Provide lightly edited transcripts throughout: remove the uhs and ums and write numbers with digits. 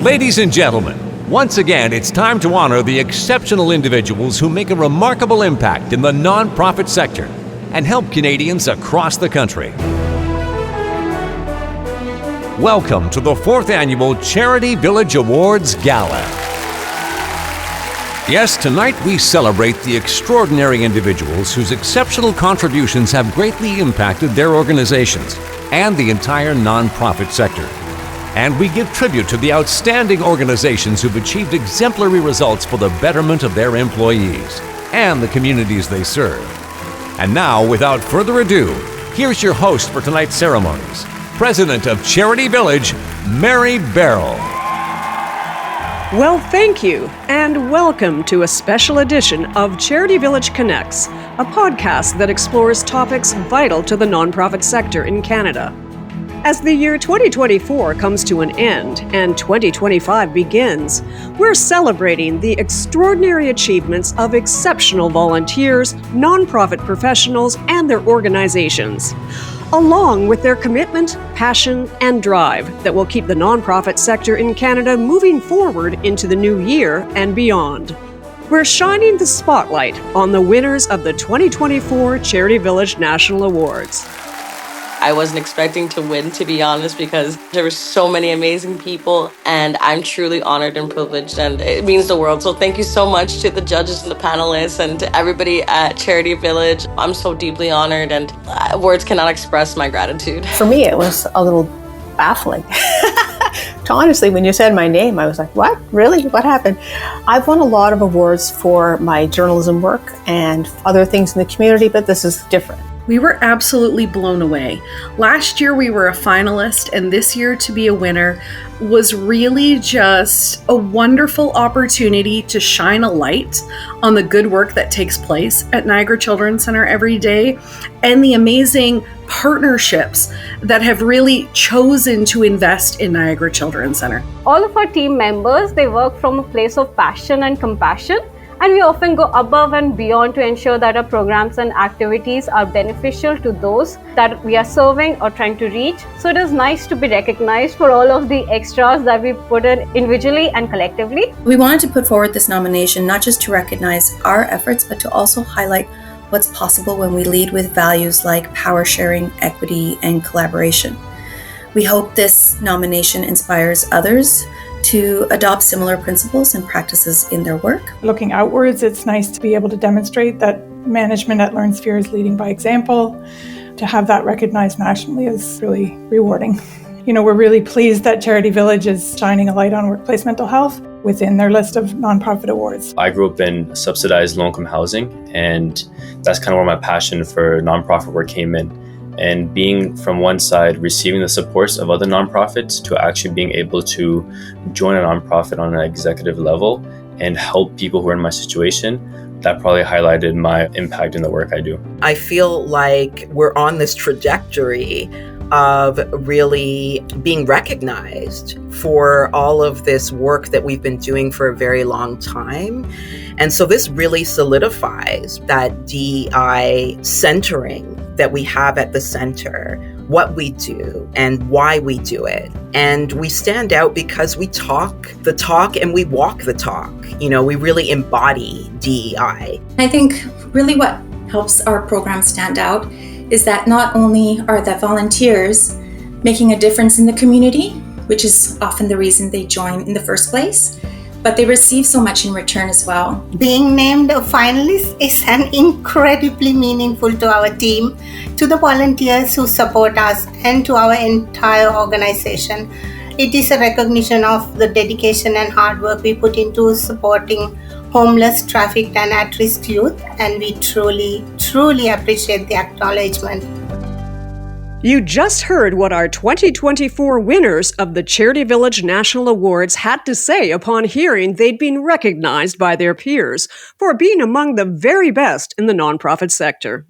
Ladies and gentlemen, once again, it's time to honor the exceptional individuals who make a remarkable impact in the nonprofit sector and help Canadians across the country. Welcome to the 4th Annual CharityVillage Awards Gala. Yes, tonight we celebrate the extraordinary individuals whose exceptional contributions have greatly impacted their organizations and the entire nonprofit sector. And we give tribute to the outstanding organizations who've achieved exemplary results for the betterment of their employees and the communities they serve. And now, without further ado, here's your host for tonight's ceremonies, President of CharityVillage, Mary Barroll. Well, thank you, and welcome to a special edition of CharityVillage Connects, a podcast that explores topics vital to the nonprofit sector in Canada. As the year 2024 comes to an end and 2025 begins, we're celebrating the extraordinary achievements of exceptional volunteers, nonprofit professionals, and their organizations, along with their commitment, passion, and drive that will keep the nonprofit sector in Canada moving forward into the new year and beyond. We're shining the spotlight on the winners of the 2024 CharityVillage National Awards. I wasn't expecting to win, to be honest, because there were so many amazing people, and I'm truly honored and privileged, and it means the world. So thank you so much to the judges and the panelists and to everybody at CharityVillage. I'm so deeply honored, and words cannot express my gratitude. For me, it was a little baffling. Honestly, when you said my name, I was like, what? Really? What happened? I've won a lot of awards for my journalism work and other things in the community, but this is different. We were absolutely blown away. Last year we were a finalist, and this year to be a winner was really just a wonderful opportunity to shine a light on the good work that takes place at Niagara Children's Centre every day and the amazing partnerships that have really chosen to invest in Niagara Children's Centre. All of our team members, they work from a place of passion and compassion. And we often go above and beyond to ensure that our programs and activities are beneficial to those that we are serving or trying to reach. So it is nice to be recognized for all of the extras that we put in individually and collectively. We wanted to put forward this nomination not just to recognize our efforts, but to also highlight what's possible when we lead with values like power sharing, equity, and collaboration. We hope this nomination inspires others to adopt similar principles and practices in their work. Looking outwards, it's nice to be able to demonstrate that management at LearnSphere is leading by example. To have that recognized nationally is really rewarding. We're really pleased that CharityVillage is shining a light on workplace mental health within their list of nonprofit awards. I grew up in subsidized low-income housing, and that's kind of where my passion for nonprofit work came in. And being from one side, receiving the supports of other nonprofits, to actually being able to join a nonprofit on an executive level and help people who are in my situation, that probably highlighted my impact in the work I do. I feel like we're on this trajectory of really being recognized for all of this work that we've been doing for a very long time. And so this really solidifies that DEI centering that we have at the center, what we do and why we do it. And we stand out because we talk the talk and we walk the talk. We really embody DEI. I think really what helps our program stand out is that not only are the volunteers making a difference in the community, which is often the reason they join in the first place, but they receive so much in return as well. Being named a finalist is an incredibly meaningful to our team, to the volunteers who support us, and to our entire organization. It is a recognition of the dedication and hard work we put into supporting homeless, trafficked, and at-risk youth, and we truly, truly appreciate the acknowledgement. You just heard what our 2024 winners of the CharityVillage National Awards had to say upon hearing they'd been recognized by their peers for being among the very best in the nonprofit sector.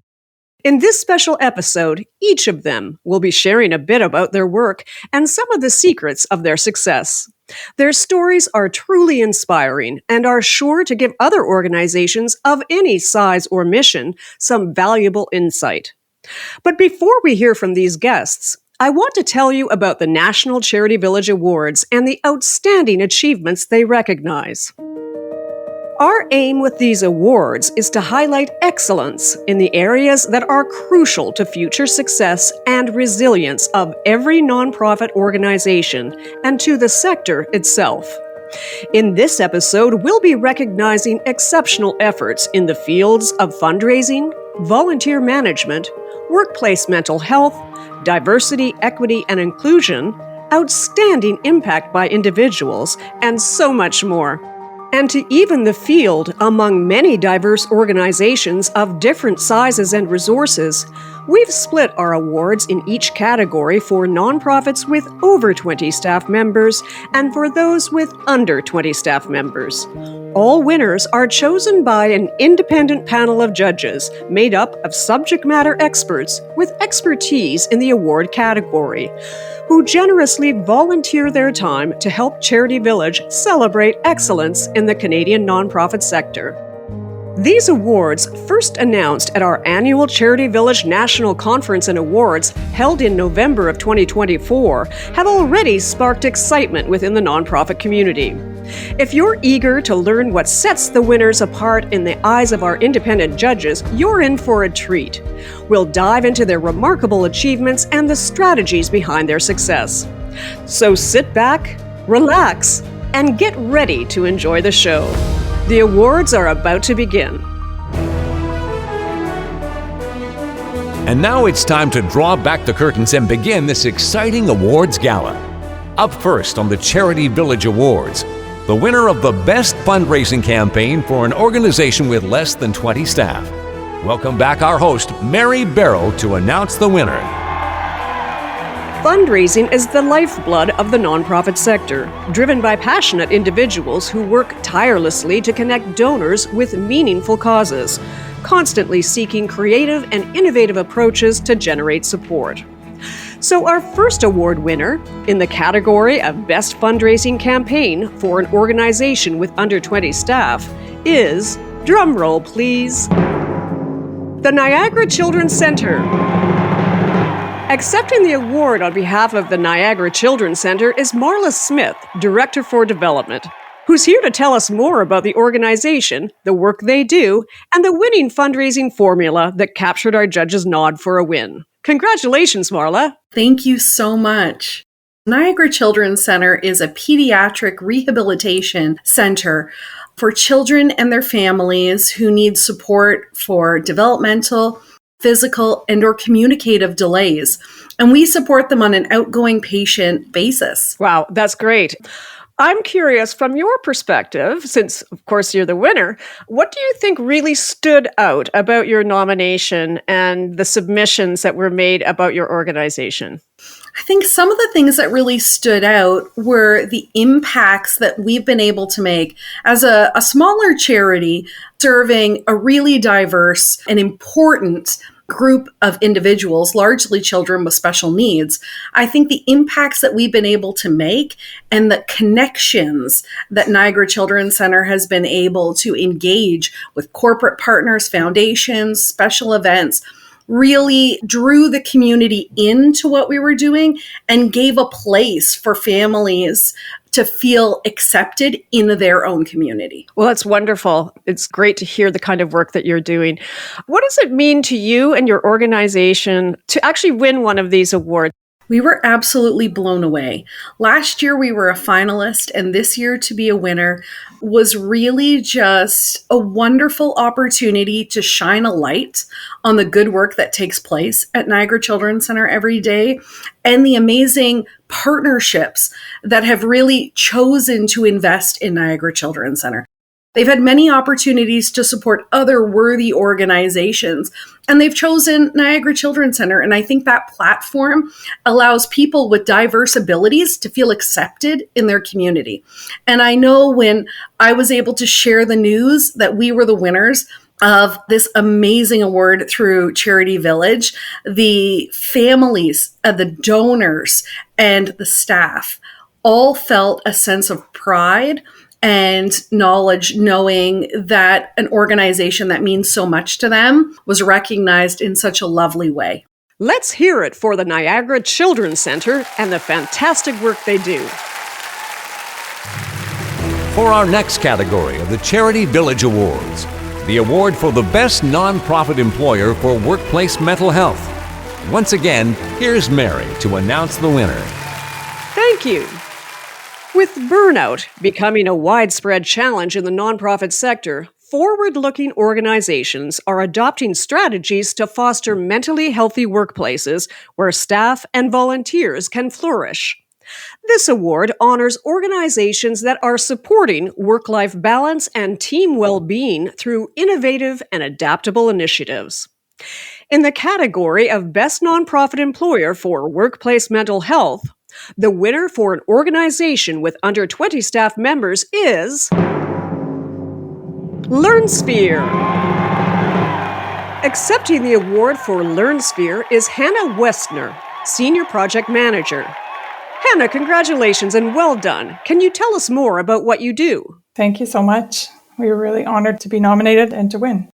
In this special episode, each of them will be sharing a bit about their work and some of the secrets of their success. Their stories are truly inspiring and are sure to give other organizations of any size or mission some valuable insight. But before we hear from these guests, I want to tell you about the National Charity Village Awards and the outstanding achievements they recognize. Our aim with these awards is to highlight excellence in the areas that are crucial to future success and resilience of every nonprofit organization and to the sector itself. In this episode, we'll be recognizing exceptional efforts in the fields of fundraising, volunteer management, workplace mental health, diversity, equity, and inclusion, outstanding impact by individuals, and so much more. And to even the field among many diverse organizations of different sizes and resources, we've split our awards in each category for nonprofits with over 20 staff members and for those with under 20 staff members. All winners are chosen by an independent panel of judges made up of subject matter experts with expertise in the award category, who generously volunteer their time to help Charity Village celebrate excellence in the Canadian nonprofit sector. These awards, first announced at our annual Charity Village National Conference and Awards held in November of 2024, have already sparked excitement within the nonprofit community. If you're eager to learn what sets the winners apart in the eyes of our independent judges, you're in for a treat. We'll dive into their remarkable achievements and the strategies behind their success. So sit back, relax, and get ready to enjoy the show. The awards are about to begin. And now it's time to draw back the curtains and begin this exciting awards gala. Up first on the Charity Village Awards, the winner of the Best Fundraising Campaign for an organization with less than 20 staff. Welcome back our host, Mary Barroll, to announce the winner. Fundraising is the lifeblood of the nonprofit sector, driven by passionate individuals who work tirelessly to connect donors with meaningful causes, constantly seeking creative and innovative approaches to generate support. So our first award winner in the category of Best Fundraising Campaign for an organization with under 20 staff is, drumroll please, the Niagara Children's Center. Accepting the award on behalf of the Niagara Children's Center is Marla Smith, Director for Development, who's here to tell us more about the organization, the work they do, and the winning fundraising formula that captured our judges' nod for a win. Congratulations, Marla. Thank you so much. Niagara Children's Center is a pediatric rehabilitation center for children and their families who need support for developmental, physical, and/or communicative delays. And we support them on an outgoing patient basis. Wow, that's great. I'm curious, from your perspective, since, of course, you're the winner, what do you think really stood out about your nomination and the submissions that were made about your organization? I think some of the things that really stood out were the impacts that we've been able to make as a smaller charity serving a really diverse and important group of individuals, largely children with special needs. I think the impacts that we've been able to make and the connections that Niagara Children's Center has been able to engage with corporate partners, foundations, special events, really drew the community into what we were doing and gave a place for families to feel accepted in their own community. Well, that's wonderful. It's great to hear the kind of work that you're doing. What does it mean to you and your organization to actually win one of these awards? We were absolutely blown away. Last year, we were a finalist, and this year to be a winner was really just a wonderful opportunity to shine a light on the good work that takes place at Niagara Children's Center every day and the amazing partnerships that have really chosen to invest in Niagara Children's Center. They've had many opportunities to support other worthy organizations, and they've chosen Niagara Children's Center. And I think that platform allows people with diverse abilities to feel accepted in their community. And I know when I was able to share the news that we were the winners of this amazing award through Charity Village, the families, the donors, and the staff all felt a sense of pride and knowledge, knowing that an organization that means so much to them was recognized in such a lovely way. Let's hear it for the Niagara Children's Centre and the fantastic work they do. For our next category of the CharityVillage Awards, the award for the Best Nonprofit Employer for Workplace Mental Health. Once again, here's Mary to announce the winner. Thank you. With burnout becoming a widespread challenge in the nonprofit sector, forward-looking organizations are adopting strategies to foster mentally healthy workplaces where staff and volunteers can flourish. This award honors organizations that are supporting work-life balance and team well-being through innovative and adaptable initiatives. In the category of Best Nonprofit Employer for Workplace Mental Health, the winner for an organization with under 20 staff members is LearnSphere. Accepting the award for LearnSphere is Hannah Westner, Senior Project Manager. Hannah, congratulations and well done. Can you tell us more about what you do? Thank you so much. We were really honored to be nominated and to win.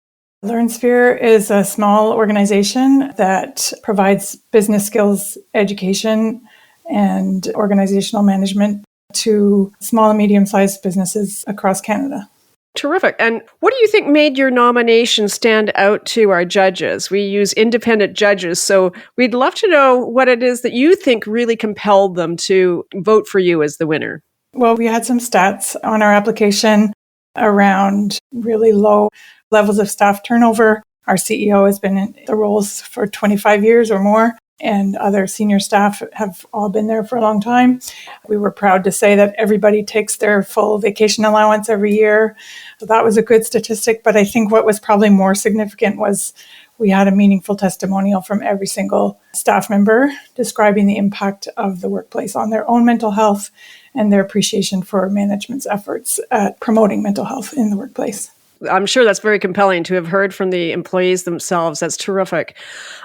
LearnSphere is a small organization that provides business skills education and organizational management to small and medium-sized businesses across Canada. Terrific. And what do you think made your nomination stand out to our judges? We use independent judges, so we'd love to know what it is that you think really compelled them to vote for you as the winner. Well, we had some stats on our application around really low levels of staff turnover. Our CEO has been in the roles for 25 years or more, and other senior staff have all been there for a long time. We were proud to say that everybody takes their full vacation allowance every year. So that was a good statistic. But I think what was probably more significant was we had a meaningful testimonial from every single staff member describing the impact of the workplace on their own mental health and their appreciation for management's efforts at promoting mental health in the workplace. I'm sure that's very compelling to have heard from the employees themselves. That's terrific.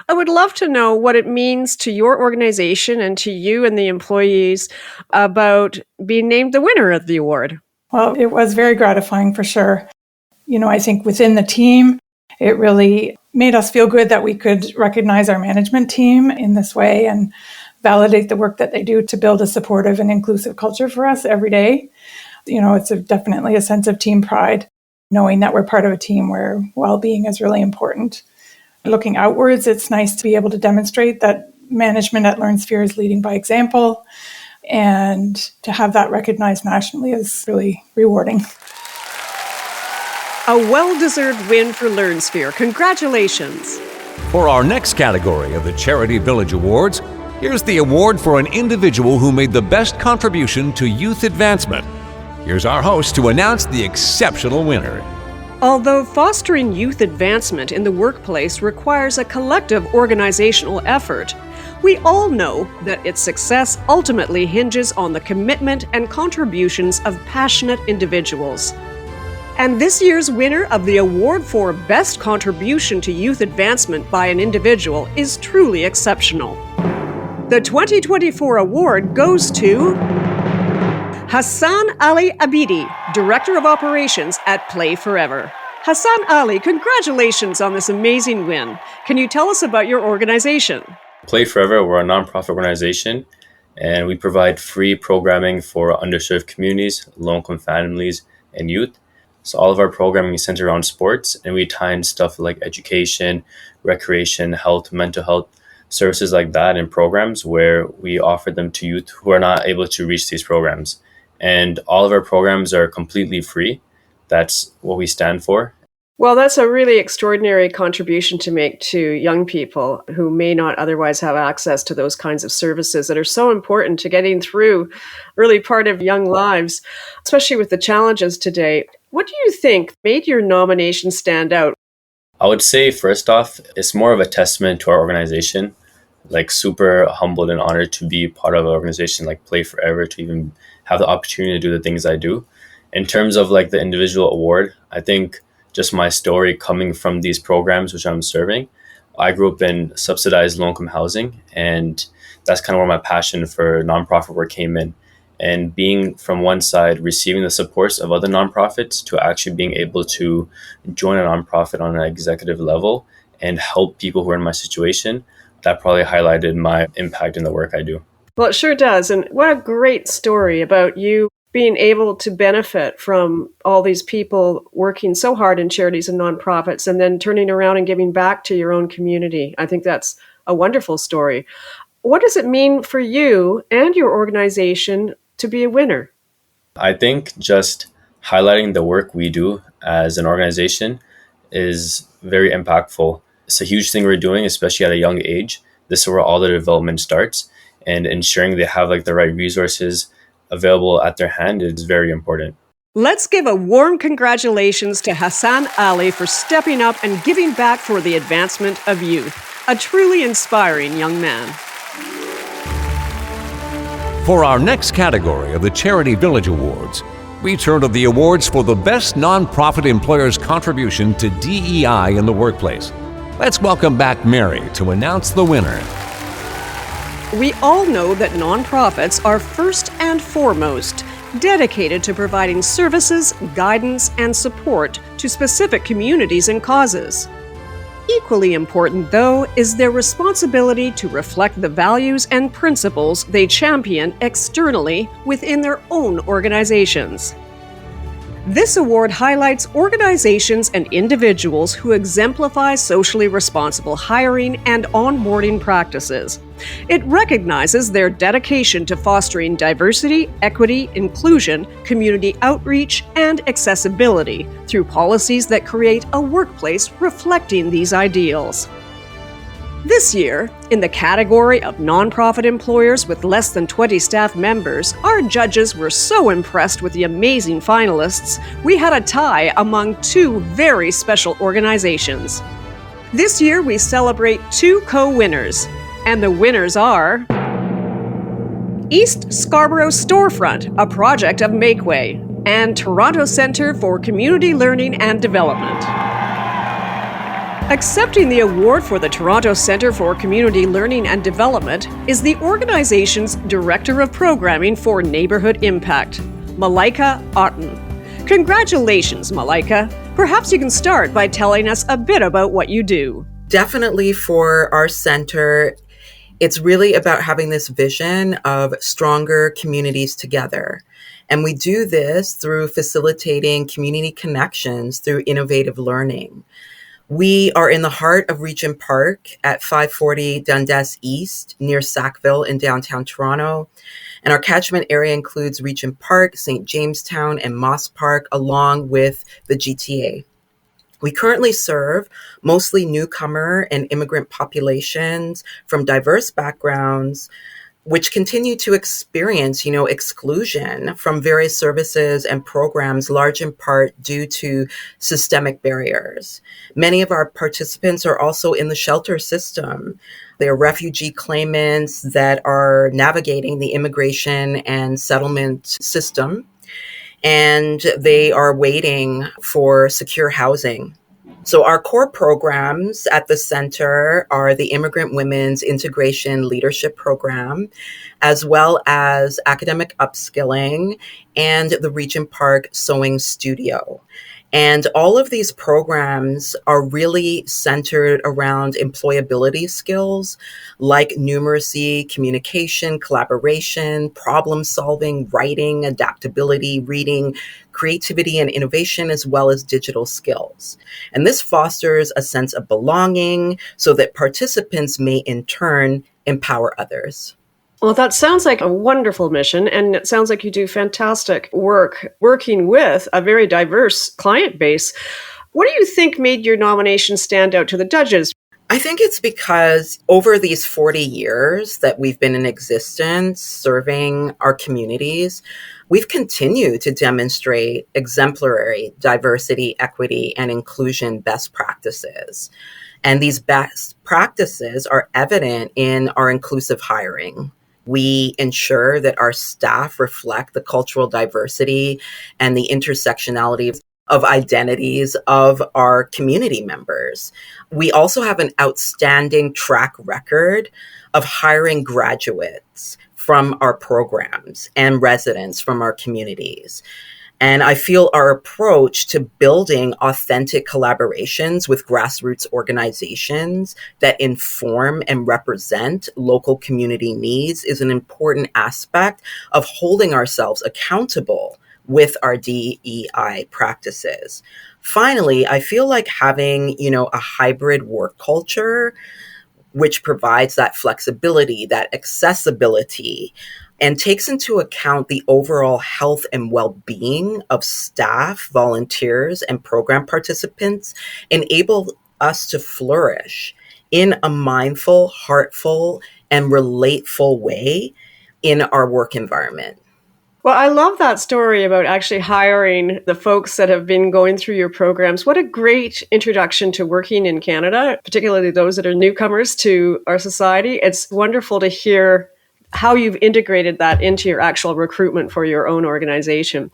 I would love to know what it means to your organization and to you and the employees about being named the winner of the award. Well, it was very gratifying for sure. I think within the team, it really made us feel good that we could recognize our management team in this way and validate the work that they do to build a supportive and inclusive culture for us every day. It's definitely a sense of team pride, knowing that we're part of a team where well-being is really important. Looking outwards, it's nice to be able to demonstrate that management at LearnSphere is leading by example, and to have that recognized nationally is really rewarding. A well-deserved win for LearnSphere. Congratulations. For our next category of the CharityVillage Awards, here's the award for an individual who made the best contribution to youth advancement. Here's our host to announce the exceptional winner. Although fostering youth advancement in the workplace requires a collective organizational effort, we all know that its success ultimately hinges on the commitment and contributions of passionate individuals. And this year's winner of the award for Best Contribution to Youth Advancement by an Individual is truly exceptional. The 2024 award goes to Hassan Ali Abidi, Director of Operations at Play Forever. Hassan Ali, congratulations on this amazing win. Can you tell us about your organization? Play Forever, we're a nonprofit organization, and we provide free programming for underserved communities, low-income families, and youth. So all of our programming is centered around sports, and we tie in stuff like education, recreation, health, mental health, services like that in programs where we offer them to youth who are not able to reach these programs. And all of our programs are completely free. That's what we stand for. Well, that's a really extraordinary contribution to make to young people who may not otherwise have access to those kinds of services that are so important to getting through early part of young lives, especially with the challenges today. What do you think made your nomination stand out? I would say, first off, it's more of a testament to our organization. Like, super humbled and honored to be part of an organization like Play Forever, to even have the opportunity to do the things I do. In terms of like the individual award, I think just my story coming from these programs which I'm serving. I grew up in subsidized low-income housing, and that's kind of where my passion for nonprofit work came in. And being from one side, receiving the supports of other nonprofits, to actually being able to join a nonprofit on an executive level and help people who are in my situation, that probably highlighted my impact in the work I do. Well, it sure does. And what a great story about you being able to benefit from all these people working so hard in charities and nonprofits and then turning around and giving back to your own community. I think that's a wonderful story. What does it mean for you and your organization to be a winner? I think just highlighting the work we do as an organization is very impactful. It's a huge thing we're doing, especially at a young age. This is where all the development starts, and ensuring they have the right resources available at their hand is very important. Let's give a warm congratulations to Hassan Ali for stepping up and giving back for the advancement of youth. A truly inspiring young man. For our next category of the CharityVillage Awards, we turn to the awards for the best nonprofit employer's contribution to DEI in the workplace. Let's welcome back Mary to announce the winner. We all know that nonprofits are first and foremost dedicated to providing services, guidance, and support to specific communities and causes. Equally important, though, is their responsibility to reflect the values and principles they champion externally within their own organizations. This award highlights organizations and individuals who exemplify socially responsible hiring and onboarding practices. It recognizes their dedication to fostering diversity, equity, inclusion, community outreach, and accessibility through policies that create a workplace reflecting these ideals. This year, in the category of nonprofit employers with less than 20 staff members, our judges were so impressed with the amazing finalists, we had a tie among two very special organizations. This year, we celebrate two co-winners, and the winners are East Scarborough Storefront, a project of Makeway, and Toronto Centre for Community Learning and Development. Accepting the award for the Toronto Centre for Community Learning and Development is the organization's Director of Programming for Neighbourhood Impact, Malaika Otten. Congratulations, Malaika. Perhaps you can start by telling us a bit about what you do. Definitely for our center, it's really about having this vision of stronger communities together. And we do this through facilitating community connections through innovative learning. We are in the heart of Regent Park at 540 Dundas East near Sackville in downtown Toronto. And our catchment area includes Regent Park, St. Jamestown, and Moss Park, along with the GTA. We currently serve mostly newcomer and immigrant populations from diverse backgrounds, which continue to experience, exclusion from various services and programs, large in part due to systemic barriers. Many of our participants are also in the shelter system. They are refugee claimants that are navigating the immigration and settlement system, and they are waiting for secure housing. So our core programs at the center are the Immigrant Women's Integration Leadership Program, as well as academic upskilling and the Regent Park Sewing Studio. And all of these programs are really centered around employability skills like numeracy, communication, collaboration, problem solving, writing, adaptability, reading, creativity and innovation, as well as digital skills. And this fosters a sense of belonging so that participants may in turn empower others. Well, that sounds like a wonderful mission, and it sounds like you do fantastic work working with a very diverse client base. What do you think made your nomination stand out to the judges? I think it's because over these 40 years that we've been in existence serving our communities, we've continued to demonstrate exemplary diversity, equity, and inclusion best practices. And these best practices are evident in our inclusive hiring. We ensure that our staff reflect the cultural diversity and the intersectionality of identities of our community members. We also have an outstanding track record of hiring graduates from our programs and residents from our communities. And I feel our approach to building authentic collaborations with grassroots organizations that inform and represent local community needs is an important aspect of holding ourselves accountable with our DEI practices. Finally, I feel like having, a hybrid work culture which provides that flexibility, that accessibility, and takes into account the overall health and well-being of staff, volunteers, and program participants, enable us to flourish in a mindful, heartful, and relateful way in our work environment. Well, I love that story about actually hiring the folks that have been going through your programs. What a great introduction to working in Canada, particularly those that are newcomers to our society. It's wonderful to hear how you've integrated that into your actual recruitment for your own organization.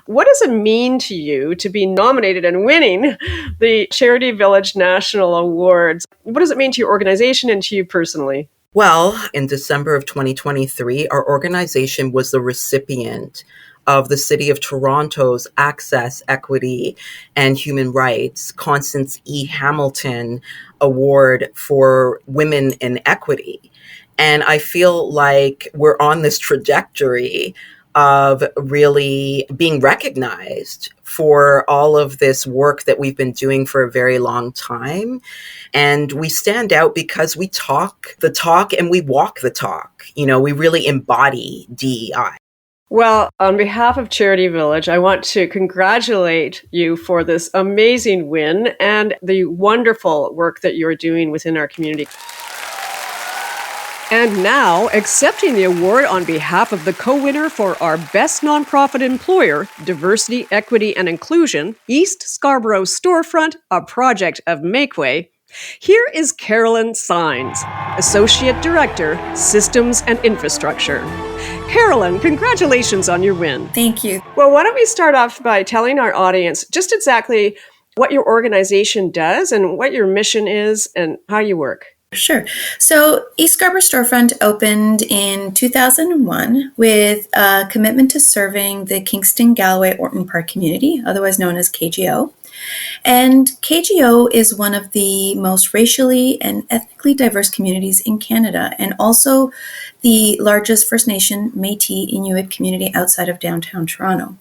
What does it mean to you to be nominated and winning the CharityVillage National Awards? What does it mean to your organization and to you personally? Well, in December of 2023, our organization was the recipient of the City of Toronto's Access, Equity, and Human Rights Constance E. Hamilton Award for Women in Equity. And I feel like we're on this trajectory of really being recognized for all of this work that we've been doing for a very long time. And we stand out because we talk the talk and we walk the talk. We really embody DEI. Well, on behalf of Charity Village, I want to congratulate you for this amazing win and the wonderful work that you're doing within our community. And now, accepting the award on behalf of the co-winner for our Best Nonprofit Employer, Diversity, Equity, and Inclusion, East Scarborough Storefront, a project of Makeway, here is Carolyn Sines, Associate Director, Systems and Infrastructure. Carolyn, congratulations on your win. Thank you. Well, why don't we start off by telling our audience just exactly what your organization does and what your mission is and how you work. Sure. So East Scarborough Storefront opened in 2001 with a commitment to serving the Kingston, Galloway, Orton Park community, otherwise known as KGO. And KGO is one of the most racially and ethnically diverse communities in Canada, and also the largest First Nation Métis Inuit community outside of downtown Toronto.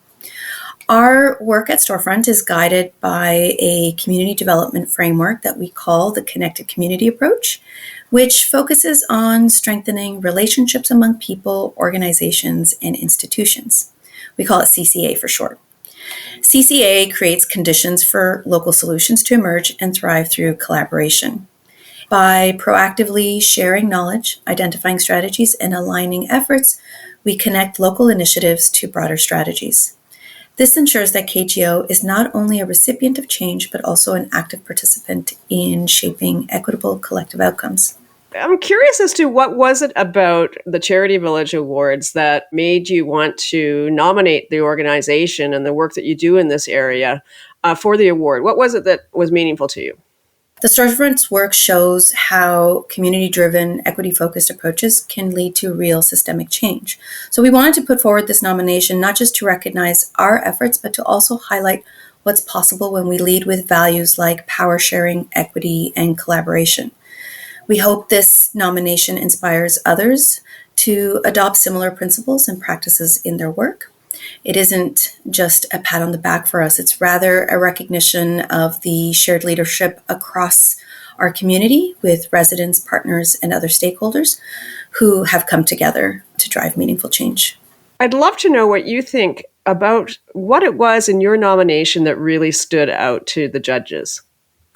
Our work at Storefront is guided by a community development framework that we call the Connected Community Approach, which focuses on strengthening relationships among people, organizations, and institutions. We call it CCA for short. CCA creates conditions for local solutions to emerge and thrive through collaboration. By proactively sharing knowledge, identifying strategies, and aligning efforts, we connect local initiatives to broader strategies. This ensures that KGO is not only a recipient of change, but also an active participant in shaping equitable collective outcomes. I'm curious as to what was it about the Charity Village Awards that made you want to nominate the organization and the work that you do in this area for the award? What was it that was meaningful to you? The Storefront's work shows how community-driven, equity-focused approaches can lead to real systemic change. So we wanted to put forward this nomination not just to recognize our efforts, but to also highlight what's possible when we lead with values like power sharing, equity, and collaboration. We hope this nomination inspires others to adopt similar principles and practices in their work. It isn't just a pat on the back for us. It's rather a recognition of the shared leadership across our community with residents, partners, and other stakeholders who have come together to drive meaningful change. I'd love to know what you think about what it was in your nomination that really stood out to the judges.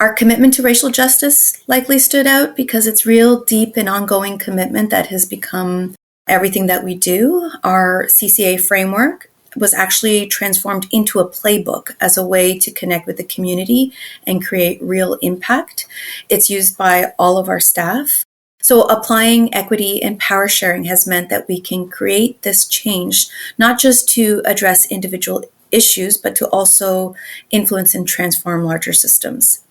Our commitment to racial justice likely stood out because it's real, deep, and ongoing commitment that has become everything that we do. Our CCA framework was actually transformed into a playbook as a way to connect with the community and create real impact. It's used by all of our staff. So applying equity and power sharing has meant that we can create this change, not just to address individual issues, but to also influence and transform larger systems.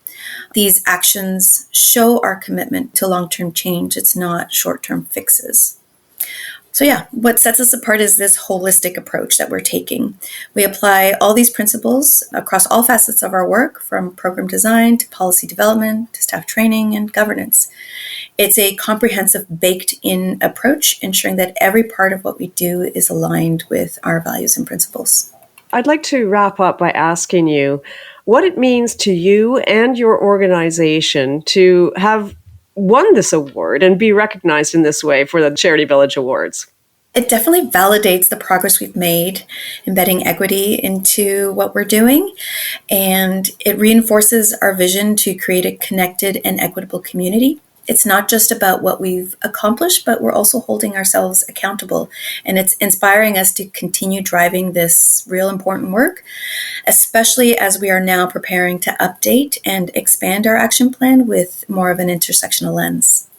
These actions show our commitment to long-term change. It's not short-term fixes. So yeah, what sets us apart is this holistic approach that we're taking. We apply all these principles across all facets of our work, from program design to policy development to staff training and governance. It's a comprehensive, baked-in approach, ensuring that every part of what we do is aligned with our values and principles. I'd like to wrap up by asking you what it means to you and your organization to have won this award and be recognized in this way for the CharityVillage Awards. It definitely validates the progress we've made embedding equity into what we're doing, and it reinforces our vision to create a connected and equitable community. It's not just about what we've accomplished, but we're also holding ourselves accountable, and it's inspiring us to continue driving this real important work, especially as we are now preparing to update and expand our action plan with more of an intersectional lens.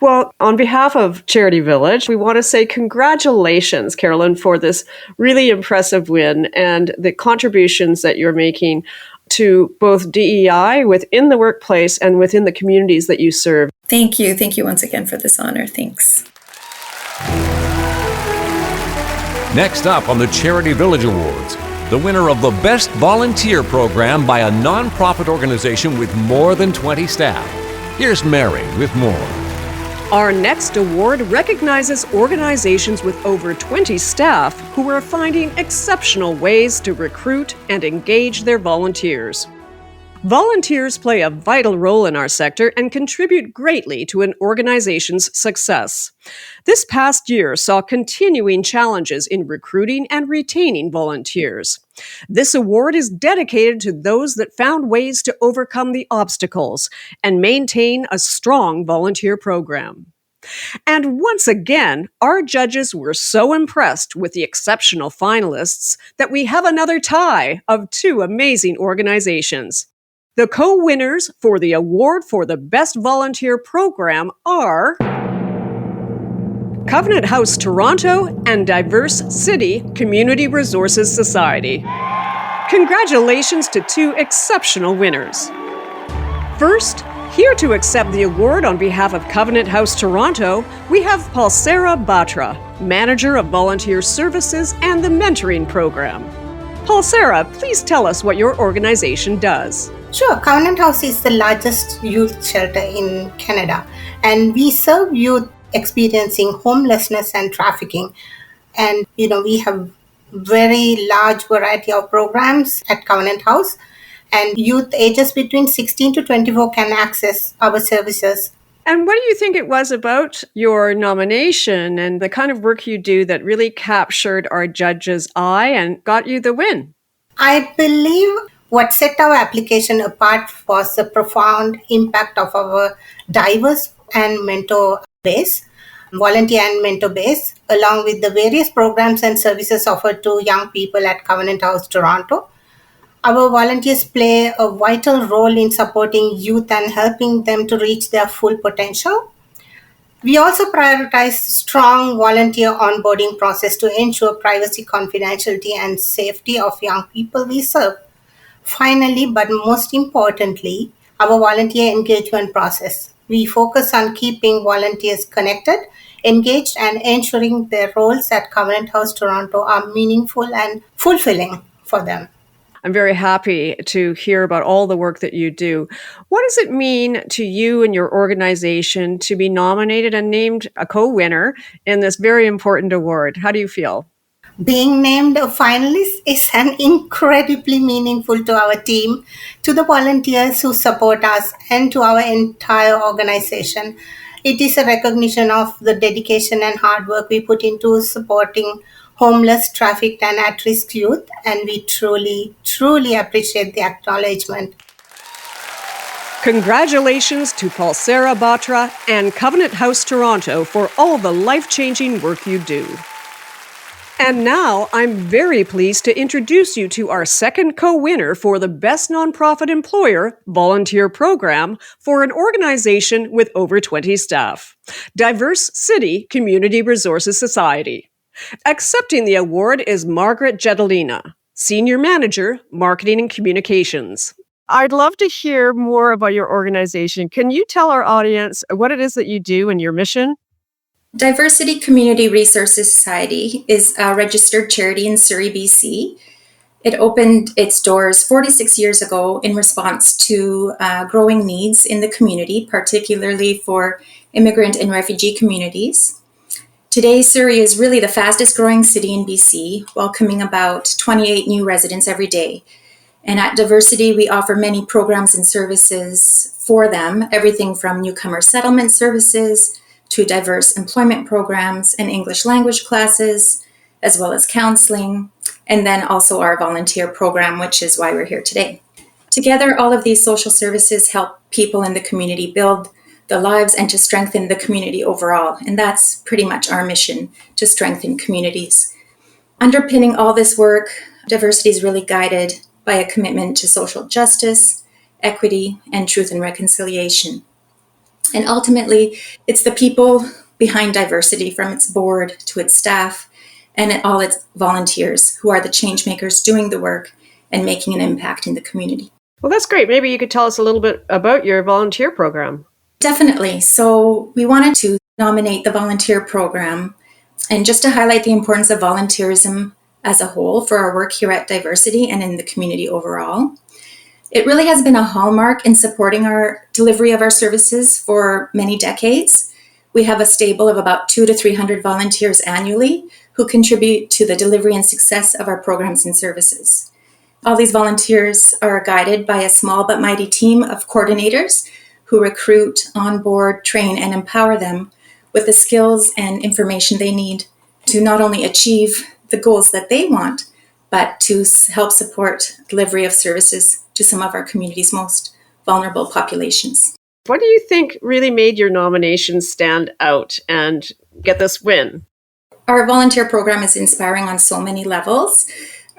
Well, on behalf of CharityVillage, we want to say congratulations, Carolyn, for this really impressive win and the contributions that you're making to both DEI within the workplace and within the communities that you serve. Thank you. Thank you once again for this honor. Thanks. Next up on the CharityVillage Awards, the winner of the Best Volunteer Program by a nonprofit organization with more than 20 staff. Here's Mary with more. Our next award recognizes organizations with over 20 staff who are finding exceptional ways to recruit and engage their volunteers. Volunteers play a vital role in our sector and contribute greatly to an organization's success. This past year saw continuing challenges in recruiting and retaining volunteers. This award is dedicated to those that found ways to overcome the obstacles and maintain a strong volunteer program. And once again, our judges were so impressed with the exceptional finalists that we have another tie of two amazing organizations. The co-winners for the award for the Best Volunteer Program are Covenant House Toronto and Diverse City Community Resources Society. Congratulations to two exceptional winners. First, here to accept the award on behalf of Covenant House Toronto, we have Paulsera Batra, Manager of Volunteer Services and the Mentoring Program. Paulsera, please tell us what your organization does. Sure. Covenant House is the largest youth shelter in Canada, and we serve youth experiencing homelessness and trafficking. And, we have very large variety of programs at Covenant House, and youth ages between 16 to 24 can access our services. And what do you think it was about your nomination and the kind of work you do that really captured our judges' eye and got you the win? I believe what set our application apart was the profound impact of our diverse and mentor base, volunteer and mentor base, along with the various programs and services offered to young people at Covenant House Toronto. Our volunteers play a vital role in supporting youth and helping them to reach their full potential. We also prioritize strong volunteer onboarding process to ensure privacy, confidentiality, and safety of young people we serve. Finally, but most importantly, our volunteer engagement process. We focus on keeping volunteers connected, engaged, and ensuring their roles at Covenant House Toronto are meaningful and fulfilling for them. I'm very happy to hear about all the work that you do. What does it mean to you and your organization to be nominated and named a co-winner in this very important award? How do you feel? Being named a finalist is an incredibly meaningful to our team, to the volunteers who support us, and to our entire organization. It is a recognition of the dedication and hard work we put into supporting homeless, trafficked, and at-risk youth, and we truly, truly appreciate the acknowledgement. Congratulations to Paulsera Batra and Covenant House Toronto for all the life-changing work you do. And now, I'm very pleased to introduce you to our second co-winner for the Best Nonprofit Employer Volunteer Program for an organization with over 20 staff, Diverse City Community Resources Society. Accepting the award is Margaret Jedalina, Senior Manager, Marketing and Communications. I'd love to hear more about your organization. Can you tell our audience what it is that you do and your mission? Diversity Community Resources Society is a registered charity in Surrey, BC. It opened its doors 46 years ago in response to growing needs in the community, particularly for immigrant and refugee communities. Today, Surrey is really the fastest growing city in BC, welcoming about 28 new residents every day. And at Diversity, we offer many programs and services for them, everything from newcomer settlement services to diverse employment programs and English language classes, as well as counseling, and then also our volunteer program, which is why we're here today. Together, all of these social services help people in the community build their lives and to strengthen the community overall. And that's pretty much our mission, to strengthen communities. Underpinning all this work, Diversity is really guided by a commitment to social justice, equity, and truth and reconciliation. And ultimately, it's the people behind Diversity, from its board to its staff and all its volunteers, who are the change makers doing the work and making an impact in the community. Well, that's great. Maybe you could tell us a little bit about your volunteer program. Definitely. So we wanted to nominate the volunteer program, and just to highlight the importance of volunteerism as a whole for our work here at Diversity and in the community overall. It really has been a hallmark in supporting our delivery of our services for many decades. We have a stable of about 200 to 300 volunteers annually who contribute to the delivery and success of our programs and services. All these volunteers are guided by a small but mighty team of coordinators who recruit, onboard, train, and empower them with the skills and information they need to not only achieve the goals that they want, but to help support delivery of services to some of our community's most vulnerable populations. What do you think really made your nomination stand out and get this win? Our volunteer program is inspiring on so many levels.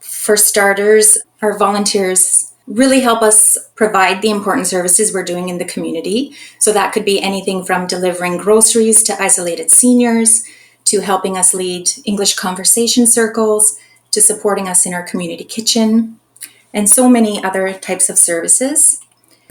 For starters, our volunteers really help us provide the important services we're doing in the community. So that could be anything from delivering groceries to isolated seniors, to helping us lead English conversation circles, to supporting us in our community kitchen, and so many other types of services.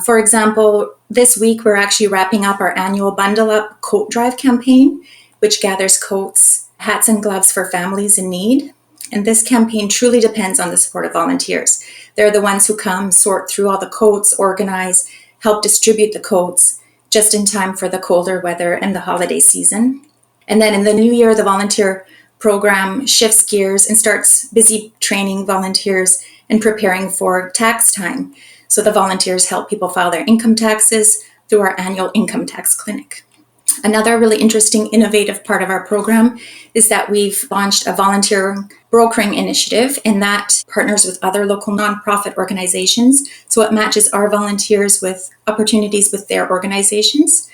For example, this week we're actually wrapping up our annual Bundle Up Coat Drive campaign, which gathers coats, hats, and gloves for families in need. And this campaign truly depends on the support of volunteers. They're the ones who come, sort through all the coats, organize, help distribute the coats just in time for the colder weather and the holiday season. And then in the new year, the volunteer program shifts gears and starts busy training volunteers and preparing for tax time. So the volunteers help people file their income taxes through our annual income tax clinic. Another really interesting, innovative part of our program is that we've launched a volunteer brokering initiative, and that partners with other local nonprofit organizations. So it matches our volunteers with opportunities with their organizations.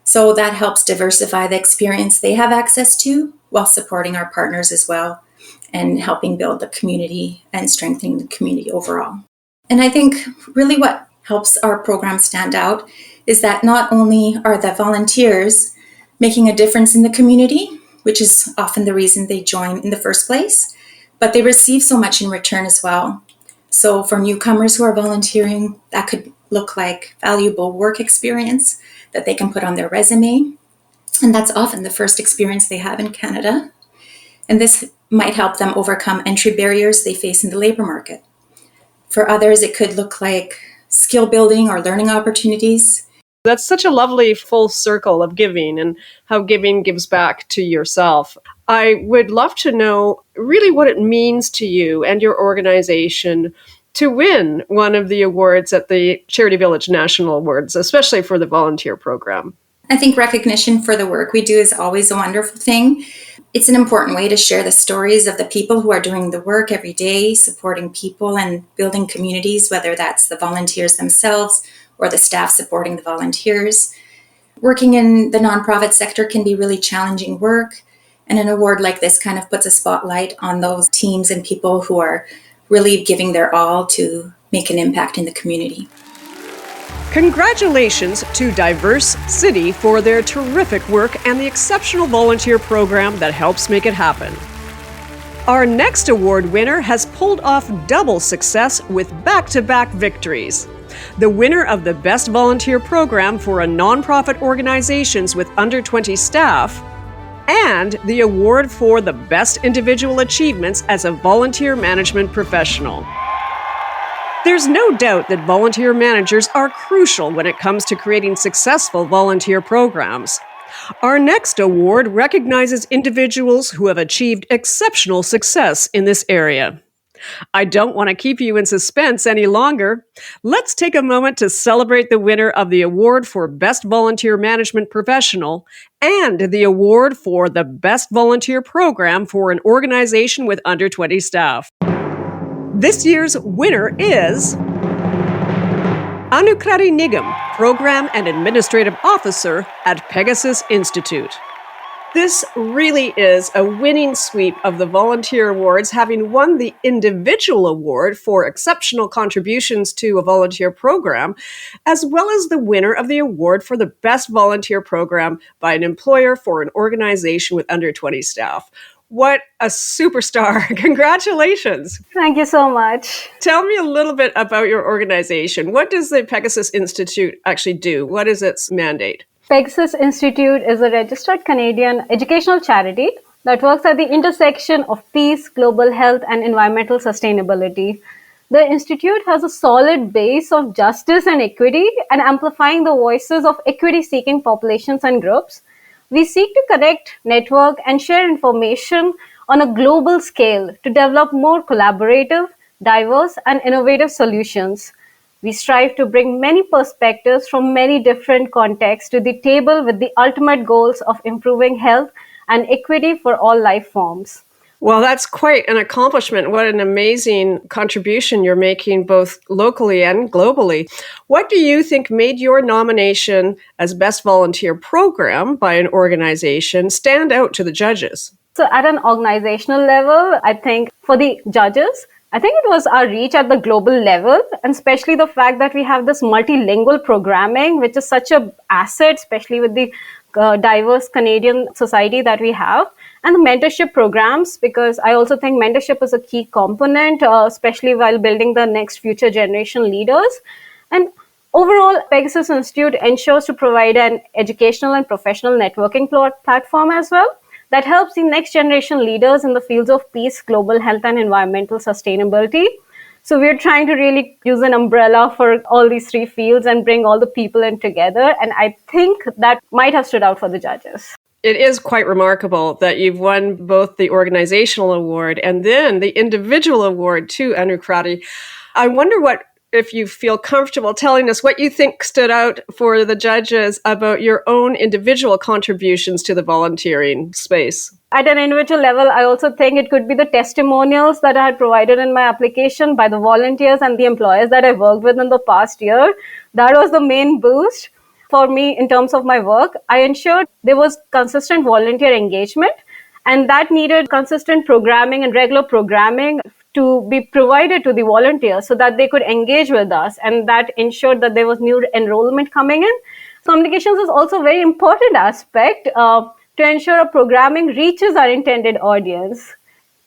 So that helps diversify the experience they have access to while supporting our partners as well and helping build the community and strengthening the community overall. And I think really what helps our program stand out is that not only are the volunteers making a difference in the community, which is often the reason they join in the first place, but they receive so much in return as well. So for newcomers who are volunteering, that could look like valuable work experience that they can put on their resume. And that's often the first experience they have in Canada. And this might help them overcome entry barriers they face in the labor market. For others, it could look like skill building or learning opportunities. That's such a lovely full circle of giving and how giving gives back to yourself. I would love to know really what it means to you and your organization to win one of the awards at the CharityVillage National Awards, especially for the volunteer program. I think recognition for the work we do is always a wonderful thing. It's an important way to share the stories of the people who are doing the work every day, supporting people and building communities, whether that's the volunteers themselves or the staff supporting the volunteers. Working in the nonprofit sector can be really challenging work, and an award like this kind of puts a spotlight on those teams and people who are really giving their all to make an impact in the community. Congratulations to Diverse City for their terrific work and the exceptional volunteer program that helps make it happen. Our next award winner has pulled off double success with back-to-back victories. The winner of the Best Volunteer Program for a nonprofit organizations with under 20 staff, and the award for the best individual achievements as a volunteer management professional. There's no doubt that volunteer managers are crucial when it comes to creating successful volunteer programs. Our next award recognizes individuals who have achieved exceptional success in this area. I don't want to keep you in suspense any longer. Let's take a moment to celebrate the winner of the award for Best Volunteer Management Professional and the award for the Best Volunteer Program for an organization with under 20 staff. This year's winner is Anukrati Nigam, Program and Administrative Officer at Pegasus Institute. This really is a winning sweep of the volunteer awards, having won the individual award for exceptional contributions to a volunteer program, as well as the winner of the award for the best volunteer program by an employer for an organization with under 20 staff. What a superstar. Congratulations. Thank you so much. Tell me a little bit about your organization. What does the Pegasus Institute actually do? What is its mandate? Pegasus Institute is a registered Canadian educational charity that works at the intersection of peace, global health, and environmental sustainability. The Institute has a solid base of justice and equity and amplifying the voices of equity-seeking populations and groups. We seek to connect, network, and share information on a global scale to develop more collaborative, diverse, and innovative solutions. We strive to bring many perspectives from many different contexts to the table with the ultimate goals of improving health and equity for all life forms. Well, that's quite an accomplishment. What an amazing contribution you're making both locally and globally. What do you think made your nomination as Best Volunteer Program by an organization stand out to the judges? So at an organizational level, I think for the judges, I think it was our reach at the global level, and especially the fact that we have this multilingual programming, which is such an asset, especially with the diverse Canadian society that we have. And the mentorship programs, because I also think mentorship is a key component, especially while building the next future generation leaders. And overall, Pegasus Institute ensures to provide an educational and professional networking platform as well that helps the next generation leaders in the fields of peace, global health, and environmental sustainability. So we're trying to really use an umbrella for all these three fields and bring all the people in together. And I think that might have stood out for the judges. It is quite remarkable that you've won both the organizational award and then the individual award too, Anukrati. I wonder if you feel comfortable telling us what you think stood out for the judges about your own individual contributions to the volunteering space. At an individual level, I also think it could be the testimonials that I had provided in my application by the volunteers and the employers that I worked with in the past year. That was the main boost for me in terms of my work. I ensured there was consistent volunteer engagement, and that needed consistent programming and regular programming to be provided to the volunteers so that they could engage with us, and that ensured that there was new enrollment coming in. So communications is also a very important aspect to ensure our programming reaches our intended audience.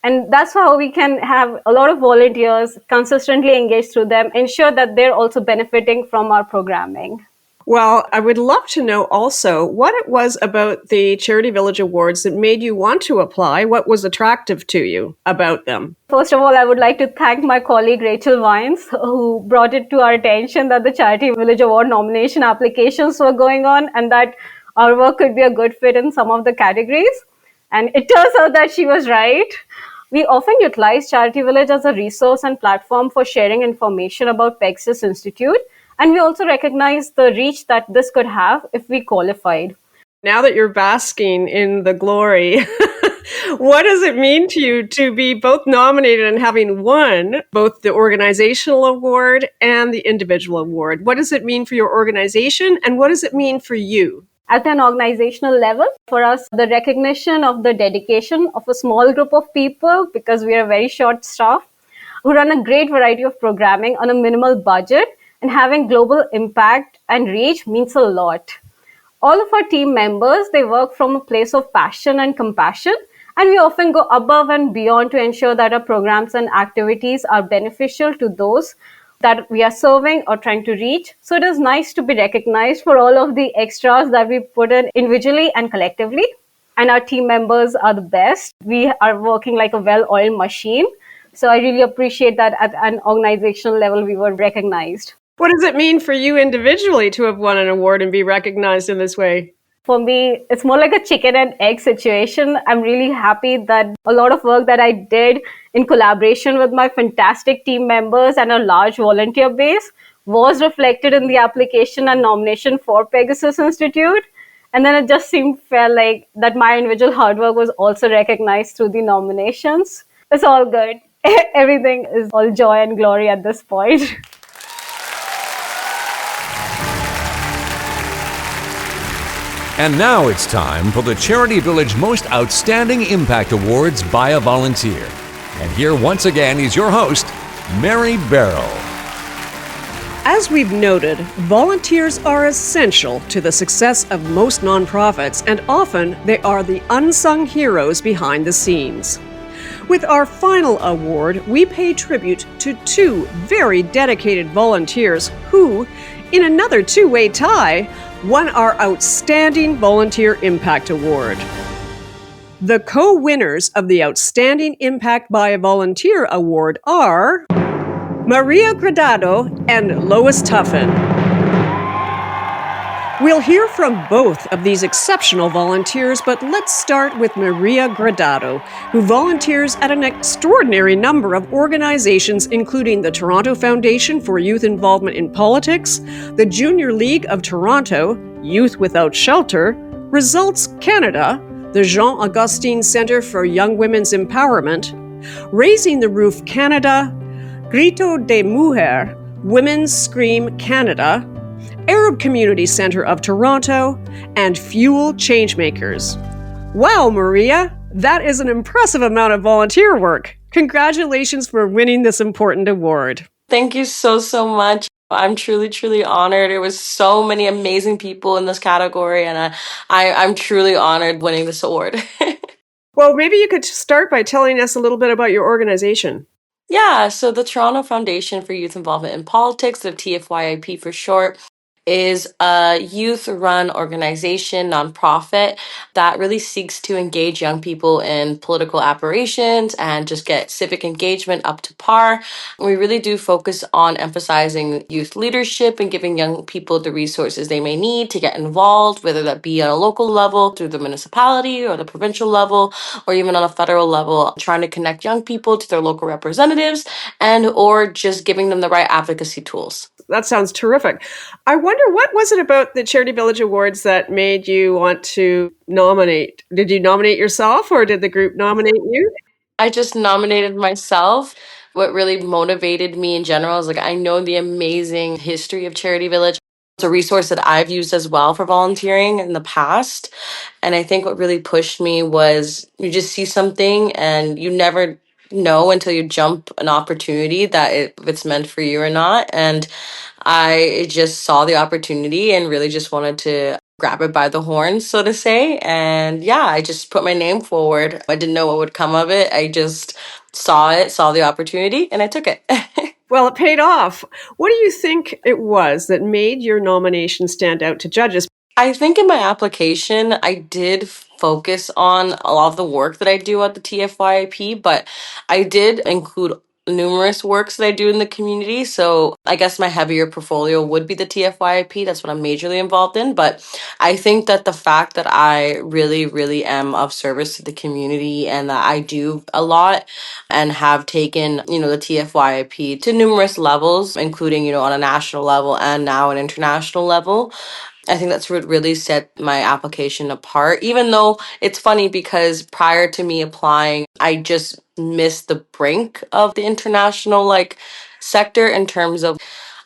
And that's how we can have a lot of volunteers consistently engage through them, ensure that they're also benefiting from our programming. Well, I would love to know also what it was about the CharityVillage Awards that made you want to apply. What was attractive to you about them? First of all, I would like to thank my colleague Rachel Vines, who brought it to our attention that the CharityVillage Award nomination applications were going on and that our work could be a good fit in some of the categories. And it turns out that she was right. We often utilize CharityVillage as a resource and platform for sharing information about Pegasus Institute. And we also recognize the reach that this could have if we qualified. Now that you're basking in the glory, what does it mean to you to be both nominated and having won both the organizational award and the individual award? What does it mean for your organization and what does it mean for you? At an organizational level, for us, the recognition of the dedication of a small group of people, because we are very short staffed, who run a great variety of programming on a minimal budget, and having global impact and reach means a lot. All of our team members, they work from a place of passion and compassion, and we often go above and beyond to ensure that our programs and activities are beneficial to those that we are serving or trying to reach. So it is nice to be recognized for all of the extras that we put in individually and collectively. and our team members are the best. We are working like a well-oiled machine. So I really appreciate that at an organizational level, we were recognized. What does it mean for you individually to have won an award and be recognized in this way? For me, it's more like a chicken and egg situation. I'm really happy that a lot of work that I did in collaboration with my fantastic team members and a large volunteer base was reflected in the application and nomination for Pegasus Institute. And then it just seemed fair, like that my individual hard work was also recognized through the nominations. It's all good. Everything is all joy and glory at this point. And now it's time for the Charity Village Most Outstanding Impact Awards by a Volunteer. And here once again is your host, Mary Barroll. As we've noted, volunteers are essential to the success of most nonprofits, and often they are the unsung heroes behind the scenes. With our final award, we pay tribute to two very dedicated volunteers who, in another two-way tie, won our Outstanding Volunteer Impact Award. The co-winners of the Outstanding Impact by a Volunteer Award are Maria Guardado and Lois Tuffin. We'll hear from both of these exceptional volunteers, but let's start with Maria Guardado, who volunteers at an extraordinary number of organizations, including the Toronto Foundation for Youth Involvement in Politics, the Junior League of Toronto, Youth Without Shelter, Results Canada, the Jean-Augustine Centre for Young Women's Empowerment, Raising the Roof Canada, Grito de Mujer, Women's Scream Canada, Arab Community Centre of Toronto, and Fuel Changemakers. Wow, Maria, that is an impressive amount of volunteer work. Congratulations for winning this important award. Thank you so much. I'm truly honored. There was so many amazing people in this category, and I'm truly honored winning this award. Well, maybe you could start by telling us a little bit about your organization. Yeah, so the Toronto Foundation for Youth Involvement in Politics, the TFYIP for short, is a youth-run organization, nonprofit, that really seeks to engage young people in political operations and just get civic engagement up to par. We really do focus on emphasizing youth leadership and giving young people the resources they may need to get involved, whether that be on a local level, through the municipality or the provincial level, or even on a federal level, trying to connect young people to their local representatives and or just giving them the right advocacy tools. That sounds terrific. I wonder, what was it about the Charity Village Awards that made you want to nominate? Did you nominate yourself or did the group nominate you? I just nominated myself. What really motivated me in general is I know the amazing history of Charity Village. It's a resource that I've used as well for volunteering in the past. And I think what really pushed me was you just see something and you never know until you jump an opportunity that if it's meant for you or not. And I just saw the opportunity and really just wanted to grab it by the horns, so to say. And yeah, I just put my name forward. I didn't know what would come of it. I just saw the opportunity, and I took it. Well, it paid off. What do you think it was that made your nomination stand out to judges? I think in my application, I did focus on a lot of the work that I do at the TFYIP, but I did include numerous works that I do in the community. So I guess my heavier portfolio would be the TFYIP. That's what I'm majorly involved in. But I think that the fact that I really am of service to the community and that I do a lot and have taken, the TFYIP to numerous levels, including, on a national level and now an international level. I think that's what really set my application apart, even though it's funny because prior to me applying, I just missed the brink of the international sector in terms of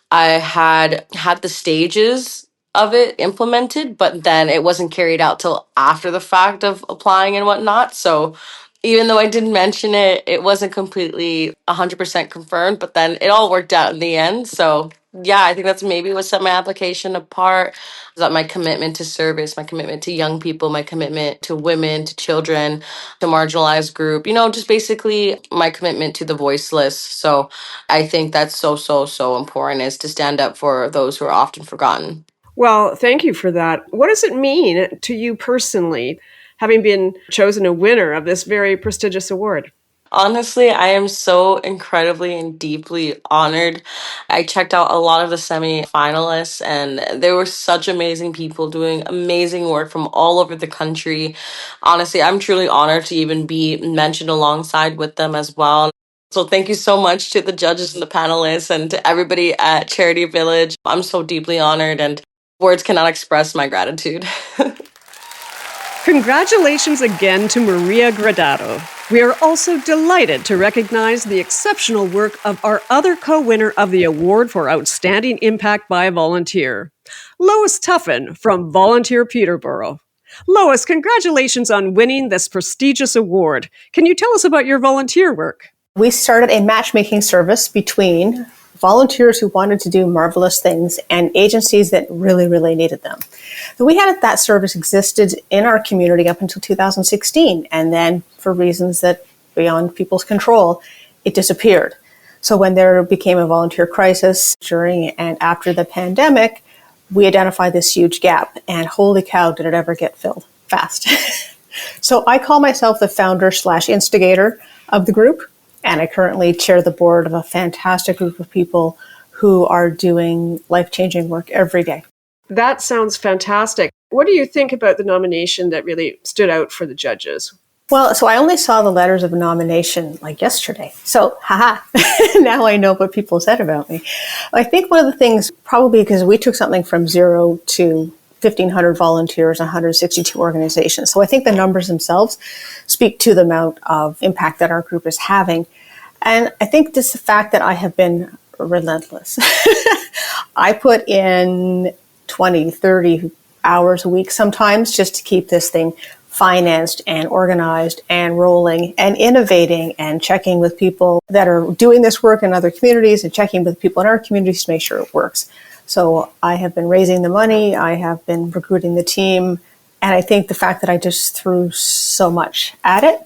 I had the stages of it implemented, but then it wasn't carried out till after the fact of applying and whatnot. So even though I didn't mention it, it wasn't completely 100% confirmed, but then it all worked out in the end. So yeah, I think that's maybe what set my application apart. Is that my commitment to service, my commitment to young people, my commitment to women, to children, to marginalized group, just basically my commitment to the voiceless. So I think that's so important, is to stand up for those who are often forgotten. Well, thank you for that. What does it mean to you personally having been chosen a winner of this very prestigious award? Honestly, I am so incredibly and deeply honored. I checked out a lot of the semi-finalists, and there were such amazing people doing amazing work from all over the country. Honestly, I'm truly honored to even be mentioned alongside with them as well. So thank you so much to the judges and the panelists and to everybody at Charity Village. I'm so deeply honored, and words cannot express my gratitude. Congratulations again to Maria Guardado. We are also delighted to recognize the exceptional work of our other co-winner of the Award for Outstanding Impact by a Volunteer, Lois Tuffin from Volunteer Peterborough. Lois, congratulations on winning this prestigious award. Can you tell us about your volunteer work? We started a matchmaking service between volunteers who wanted to do marvelous things and agencies that really, really needed them. So we had that service existed in our community up until 2016, and then for reasons that beyond people's control, it disappeared. So when there became a volunteer crisis during and after the pandemic, we identified this huge gap, and holy cow, did it ever get filled fast. So I call myself the founder/instigator of the group. And I currently chair the board of a fantastic group of people who are doing life-changing work every day. That sounds fantastic. What do you think about the nomination that really stood out for the judges? Well, so I only saw the letters of nomination like yesterday. So, now I know what people said about me. I think one of the things, probably because we took something from 0 to 1,500 volunteers, 162 organizations. So I think the numbers themselves speak to the amount of impact that our group is having. And I think just the fact that I have been relentless. I put in 20, 30 hours a week sometimes just to keep this thing financed and organized and rolling and innovating and checking with people that are doing this work in other communities and checking with people in our communities to make sure it works. So I have been raising the money, I have been recruiting the team, and I think the fact that I just threw so much at it,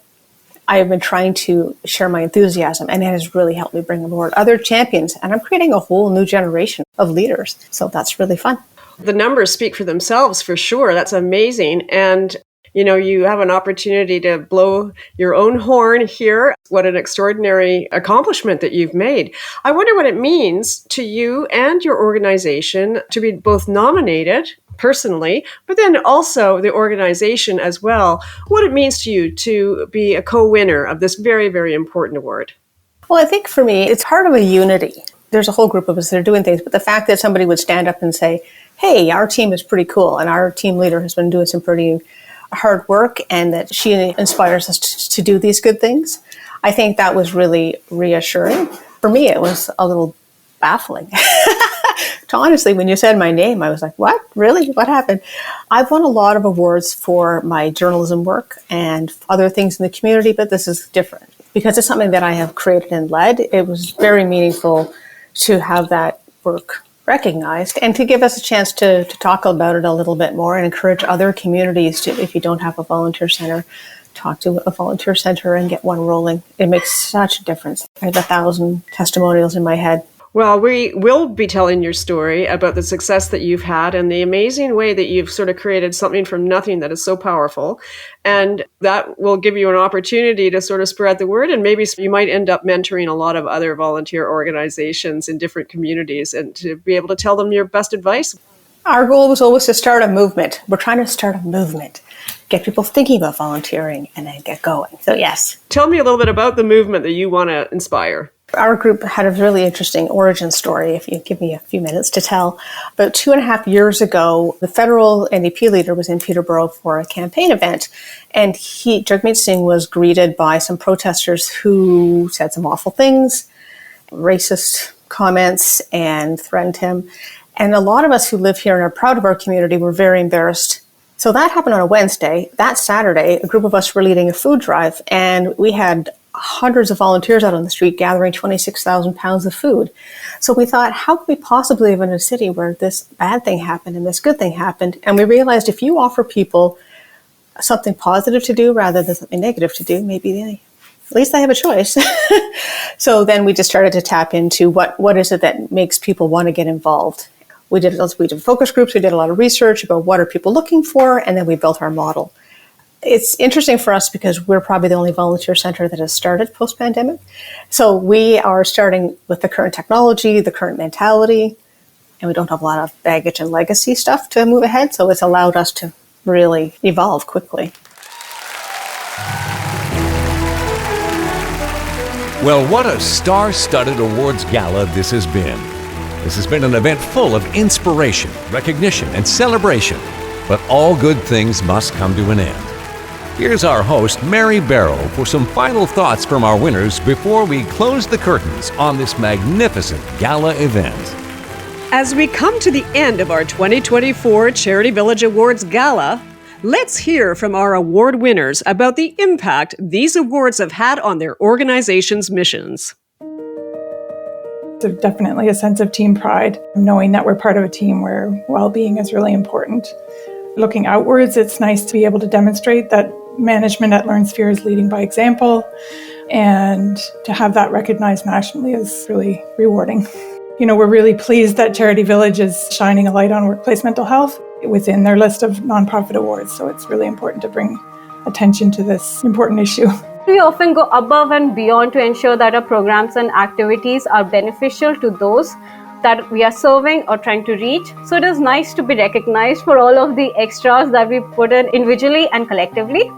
I have been trying to share my enthusiasm, and it has really helped me bring aboard other champions, and I'm creating a whole new generation of leaders. So that's really fun. The numbers speak for themselves for sure. That's amazing. And you have an opportunity to blow your own horn here. What an extraordinary accomplishment that you've made. I wonder what it means to you and your organization to be both nominated personally, but then also the organization as well. What it means to you to be a co-winner of this very, very important award. Well, I think for me, it's part of a unity. There's a whole group of us that are doing things, but the fact that somebody would stand up and say, hey, our team is pretty cool, and our team leader has been doing some pretty hard work, and that she inspires us to do these good things. I think that was really reassuring. For me, it was a little baffling. Honestly, when you said my name, I was like, what? Really? What happened? I've won a lot of awards for my journalism work and other things in the community, but this is different because it's something that I have created and led. It was very meaningful to have that work recognized and to give us a chance to talk about it a little bit more and encourage other communities to, if you don't have a volunteer center, talk to a volunteer center and get one rolling. It makes such a difference. I have 1,000 testimonials in my head. Well, we will be telling your story about the success that you've had and the amazing way that you've sort of created something from nothing that is so powerful. And that will give you an opportunity to sort of spread the word. And maybe you might end up mentoring a lot of other volunteer organizations in different communities and to be able to tell them your best advice. Our goal was always to start a movement. We're trying to start a movement, get people thinking about volunteering and then get going. So yes. Tell me a little bit about the movement that you want to inspire. Our group had a really interesting origin story, if you give me a few minutes to tell. About 2.5 years ago, the federal NDP leader was in Peterborough for a campaign event, and Jagmeet Singh was greeted by some protesters who said some awful things, racist comments, and threatened him. And a lot of us who live here and are proud of our community were very embarrassed. So that happened on a Wednesday. That Saturday, a group of us were leading a food drive, and we had hundreds of volunteers out on the street gathering 26,000 pounds of food. So we thought, how could we possibly live in a city where this bad thing happened and this good thing happened? And we realized if you offer people something positive to do rather than something negative to do, maybe at least they have a choice. So then we just started to tap into what is it that makes people want to get involved. We did focus groups, we did a lot of research about what are people looking for, and then we built our model. It's interesting for us because we're probably the only volunteer center that has started post-pandemic. So we are starting with the current technology, the current mentality, and we don't have a lot of baggage and legacy stuff to move ahead. So it's allowed us to really evolve quickly. Well, what a star-studded awards gala this has been. This has been an event full of inspiration, recognition, and celebration. But all good things must come to an end. Here's our host, Mary Barroll, for some final thoughts from our winners before we close the curtains on this magnificent gala event. As we come to the end of our 2024 Charity Village Awards Gala, let's hear from our award winners about the impact these awards have had on their organization's missions. There's definitely a sense of team pride, knowing that we're part of a team where well-being is really important. Looking outwards, it's nice to be able to demonstrate that management at LearnSphere is leading by example, and to have that recognized nationally is really rewarding. We're really pleased that CharityVillage is shining a light on workplace mental health within their list of nonprofit awards, so it's really important to bring attention to this important issue. We often go above and beyond to ensure that our programs and activities are beneficial to those that we are serving or trying to reach. So it is nice to be recognized for all of the extras that we put in individually and collectively.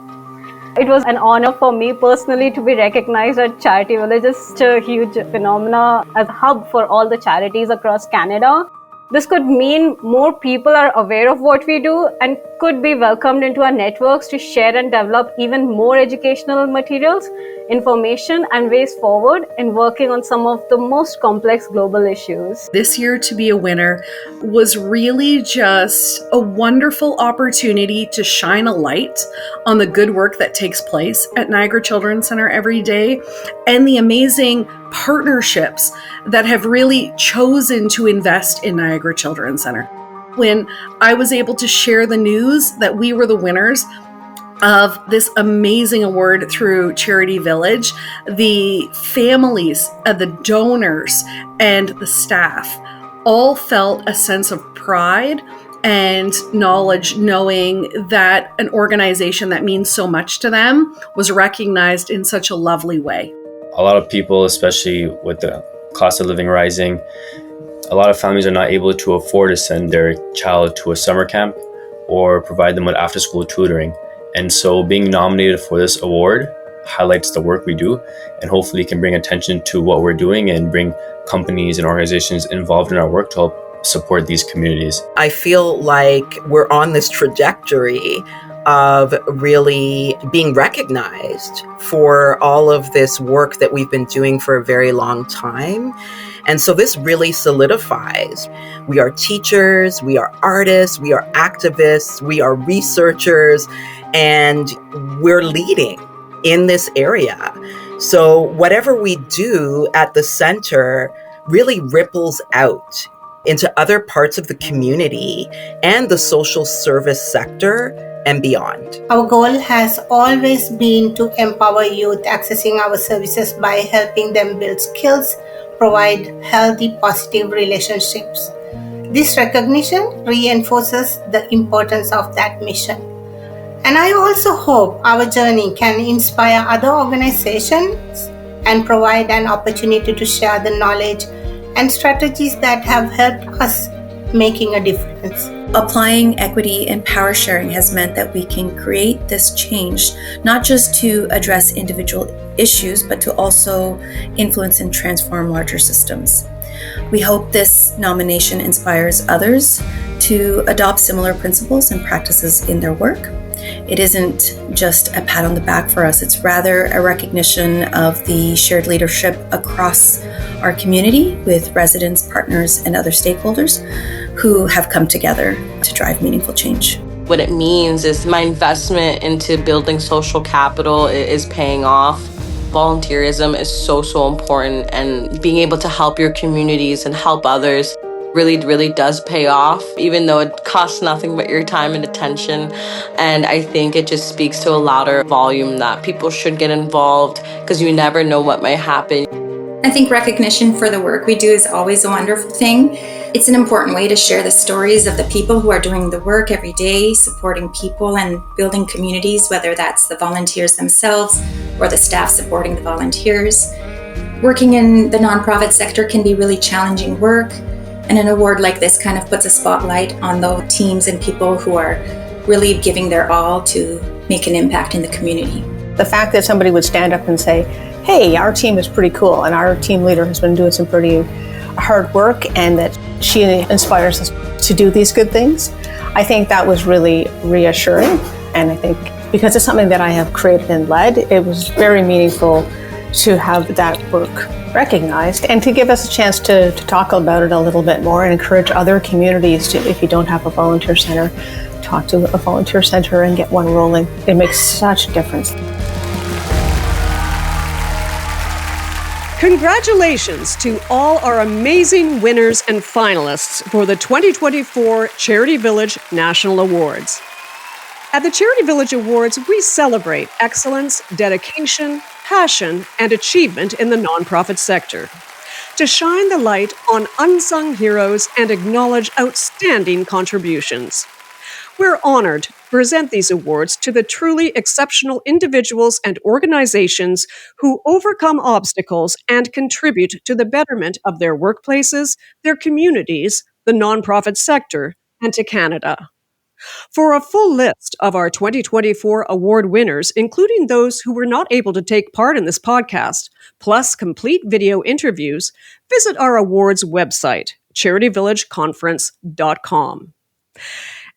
It was an honor for me personally to be recognized at Charity Village. It's such a huge phenomena as a hub for all the charities across Canada. This could mean more people are aware of what we do and could be welcomed into our networks to share and develop even more educational materials, information, and ways forward in working on some of the most complex global issues. This year to be a winner was really just a wonderful opportunity to shine a light on the good work that takes place at Niagara Children's Center every day and the amazing partnerships that have really chosen to invest in Niagara Children's Center. When I was able to share the news that we were the winners of this amazing award through Charity Village, the families, the donors, and the staff all felt a sense of pride and knowledge, knowing that an organization that means so much to them was recognized in such a lovely way. A lot of people, especially with the cost of living rising, a lot of families are not able to afford to send their child to a summer camp or provide them with after-school tutoring. And so being nominated for this award highlights the work we do and hopefully can bring attention to what we're doing and bring companies and organizations involved in our work to help support these communities. I feel like we're on this trajectory of really being recognized for all of this work that we've been doing for a very long time. And so this really solidifies. We are teachers, we are artists, we are activists, we are researchers, and we're leading in this area. So whatever we do at the center really ripples out into other parts of the community and the social service sector and beyond. Our goal has always been to empower youth accessing our services by helping them build skills, provide healthy, positive relationships. This recognition reinforces the importance of that mission. And I also hope our journey can inspire other organizations and provide an opportunity to share the knowledge and strategies that have helped us making a difference. Applying equity and power sharing has meant that we can create this change, not just to address individual issues, but to also influence and transform larger systems. We hope this nomination inspires others to adopt similar principles and practices in their work. It isn't just a pat on the back for us, it's rather a recognition of the shared leadership across our community with residents, partners, and other stakeholders who have come together to drive meaningful change. What it means is my investment into building social capital is paying off. Volunteerism is so important, and being able to help your communities and help others really does pay off, even though it costs nothing but your time and attention. And I think it just speaks to a louder volume that people should get involved because you never know what might happen. I think recognition for the work we do is always a wonderful thing. It's an important way to share the stories of the people who are doing the work every day, supporting people and building communities, whether that's the volunteers themselves or the staff supporting the volunteers. Working in the nonprofit sector can be really challenging work, and an award like this kind of puts a spotlight on the teams and people who are really giving their all to make an impact in the community. The fact that somebody would stand up and say, hey, our team is pretty cool and our team leader has been doing some pretty hard work and that she inspires us to do these good things, I think that was really reassuring. And I think because it's something that I have created and led, it was very meaningful to have that work recognized and to give us a chance to talk about it a little bit more and encourage other communities to, if you don't have a volunteer center, talk to a volunteer center and get one rolling. It makes such a difference. Congratulations to all our amazing winners and finalists for the 2024 CharityVillage National Awards. At the CharityVillage Awards, we celebrate excellence, dedication, passion, and achievement in the nonprofit sector. To shine the light on unsung heroes and acknowledge outstanding contributions. We're honored to present these awards to the truly exceptional individuals and organizations who overcome obstacles and contribute to the betterment of their workplaces, their communities, the nonprofit sector, and to Canada. For a full list of our 2024 award winners, including those who were not able to take part in this podcast, plus complete video interviews, visit our awards website, charityvillageconference.com.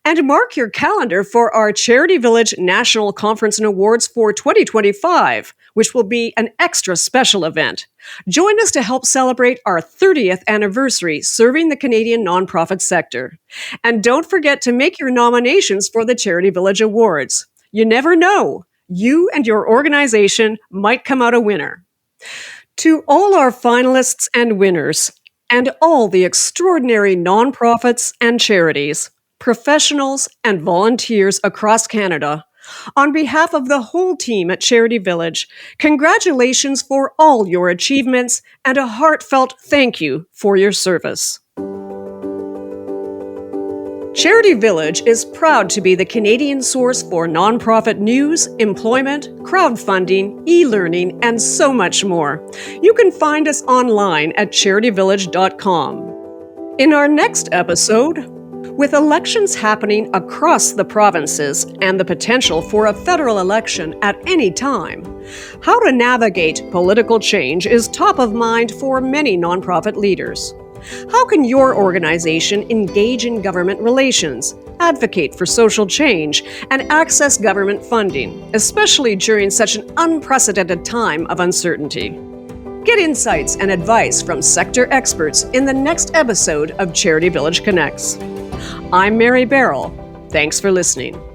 And mark your calendar for our CharityVillage National Conference and Awards for 2025, which will be an extra special event. Join us to help celebrate our 30th anniversary serving the Canadian nonprofit sector. And don't forget to make your nominations for the CharityVillage Awards. You never know, you and your organization might come out a winner. To all our finalists and winners, and all the extraordinary nonprofits and charities, professionals, and volunteers across Canada, on behalf of the whole team at Charity Village, congratulations for all your achievements and a heartfelt thank you for your service. Charity Village is proud to be the Canadian source for nonprofit news, employment, crowdfunding, e-learning, and so much more. You can find us online at charityvillage.com. In our next episode, with elections happening across the provinces and the potential for a federal election at any time, how to navigate political change is top of mind for many nonprofit leaders. How can your organization engage in government relations, advocate for social change, and access government funding, especially during such an unprecedented time of uncertainty? Get insights and advice from sector experts in the next episode of CharityVillage Connects. I'm Mary Barroll. Thanks for listening.